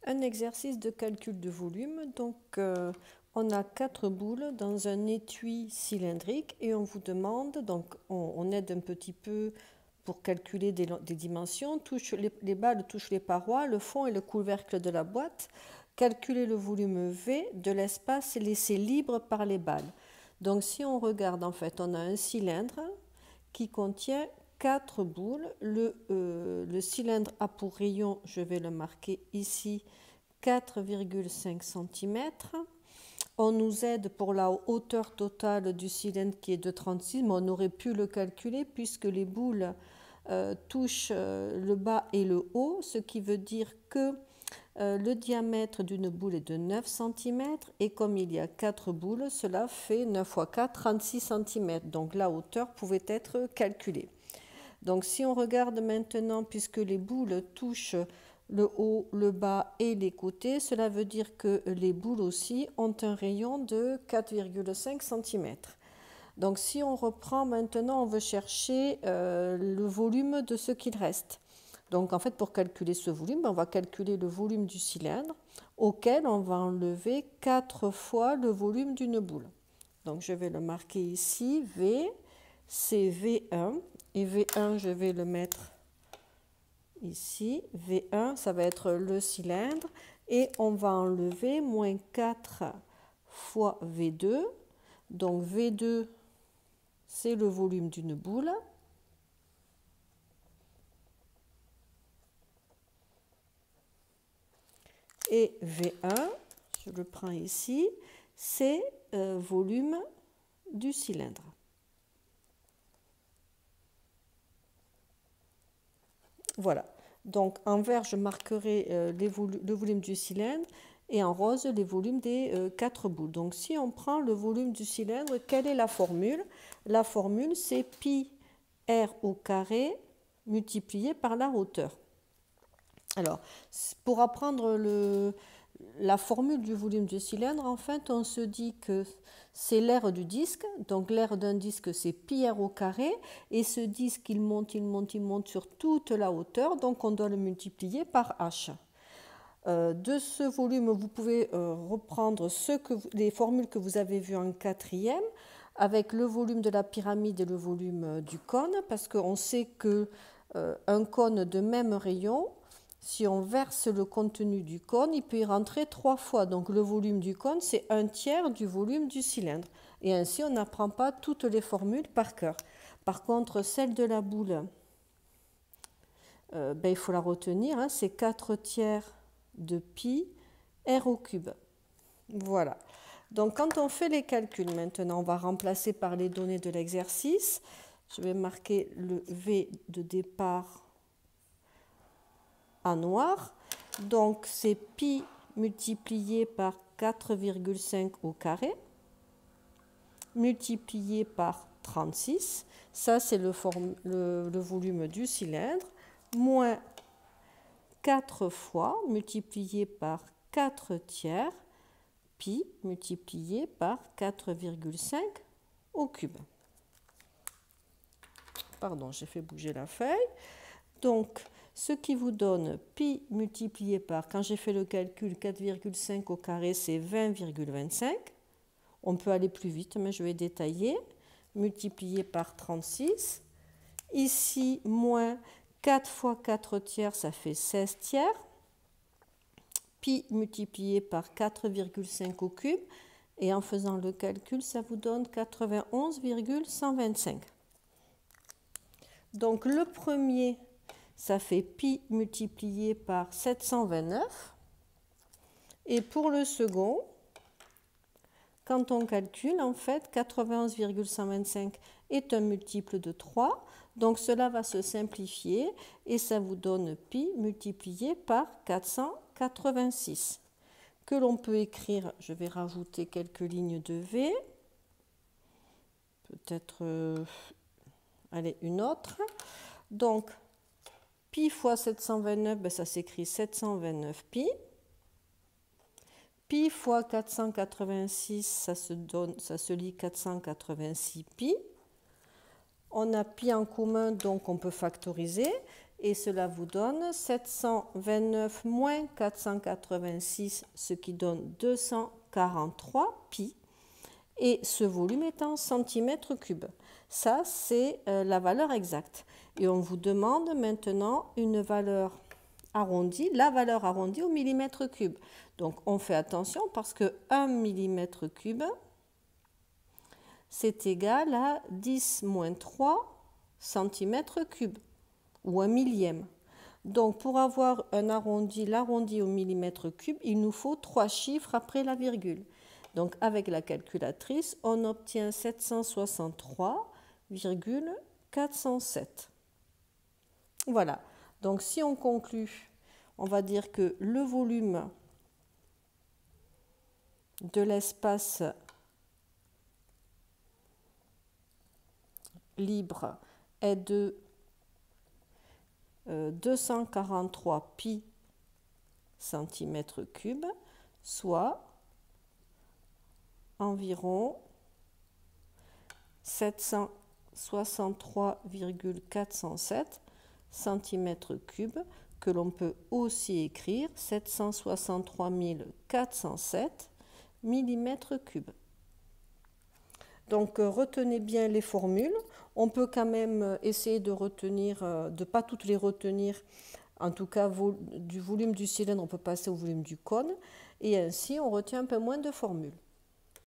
Un exercice de calcul de volume. Donc, on a 4 boules dans un étui cylindrique et on vous demande, donc on aide un petit peu pour calculer des dimensions, les balles touchent les parois, le fond et le couvercle de la boîte. Calculer le volume V de l'espace laissé libre par les balles. Donc si on regarde, en fait, on a un cylindre qui contient 4 boules. Le cylindre a pour rayon, je vais le marquer ici, 4,5 cm. On nous aide pour la hauteur totale du cylindre qui est de 36, mais on aurait pu le calculer puisque les boules touchent le bas et le haut, ce qui veut dire que le diamètre d'une boule est de 9 cm et comme il y a 4 boules, cela fait 9 x 4, 36 cm. Donc la hauteur pouvait être calculée. Donc si on regarde maintenant, puisque les boules touchent le haut, le bas et les côtés, cela veut dire que les boules aussi ont un rayon de 4,5 cm. Donc si on reprend maintenant, on veut chercher le volume de ce qu'il reste. Donc en fait, pour calculer ce volume, on va calculer le volume du cylindre auquel on va enlever 4 fois le volume d'une boule. Donc je vais le marquer ici, V, c'est V1. Et V1, je vais le mettre ici. V1, ça va être le cylindre. Et on va enlever moins 4 fois V2. Donc V2, c'est le volume d'une boule. Et V1, je le prends ici, c'est volume du cylindre. Voilà. Donc en vert, je marquerai le volume du cylindre et en rose, les volumes des 4 boules. Donc si on prend le volume du cylindre, quelle est la formule? La formule, c'est pi r au carré multiplié par la hauteur. Alors, pour apprendre la formule du volume du cylindre, en fait, on se dit que c'est l'aire du disque. Donc, l'aire d'un disque, c'est pi r au carré. Et ce disque, il monte sur toute la hauteur. Donc, on doit le multiplier par h. De ce volume, vous pouvez reprendre les formules que vous avez vues en quatrième avec le volume de la pyramide et le volume du cône, parce qu'on sait qu'un cône de même rayon, si on verse le contenu du cône, il peut y rentrer 3 fois. Donc le volume du cône, c'est 1/3 du volume du cylindre. Et ainsi, on n'apprend pas toutes les formules par cœur. Par contre, celle de la boule, il faut la retenir, hein, c'est 4/3 de pi r au cube. Voilà. Donc quand on fait les calculs maintenant, on va remplacer par les données de l'exercice. Je vais marquer le V de départ en noir. Donc c'est pi multiplié par 4,5 au carré multiplié par 36. Ça c'est le volume du cylindre moins 4 fois multiplié par 4/3 pi multiplié par 4,5 au cube. Pardon, j'ai fait bouger la feuille. Donc, ce qui vous donne pi multiplié par, quand j'ai fait le calcul, 4,5 au carré, c'est 20,25. On peut aller plus vite, mais je vais détailler. Multiplié par 36. Ici, moins 4 fois 4/3, ça fait 16/3. Pi multiplié par 4,5 au cube. Et en faisant le calcul, ça vous donne 91,125. Donc le premier, ça fait pi multiplié par 729. Et pour le second, quand on calcule, en fait, 91,125 est un multiple de 3. Donc cela va se simplifier et ça vous donne pi multiplié par 486. Que l'on peut écrire, je vais rajouter quelques lignes de V. Peut-être, allez, une autre. Donc, pi fois 729, ça s'écrit 729 pi. Pi fois 486, ça se lit 486 pi. On a pi en commun, donc on peut factoriser. et cela vous donne 729 moins 486, ce qui donne 243 pi. Et ce volume est en centimètres cubes. Ça, c'est la valeur exacte. Et on vous demande maintenant une valeur arrondie, la valeur arrondie au millimètre cube. Donc, on fait attention parce que 1 millimètre cube, c'est égal à 10 moins 3 centimètres cubes, ou 1 millième. Donc, pour avoir un arrondi, l'arrondi au millimètre cube, il nous faut 3 chiffres après la virgule. Donc, avec la calculatrice, on obtient 763,407. Voilà. Donc, si on conclut, on va dire que le volume de l'espace libre est de 243 pi centimètres cubes, soit environ 763,407 centimètres cubes, que l'on peut aussi écrire 763 407 millimètres cubes. Donc retenez bien les formules. On peut quand même essayer de retenir, de ne pas toutes les retenir. En tout cas, du volume du cylindre, on peut passer au volume du cône. Et ainsi, on retient un peu moins de formules.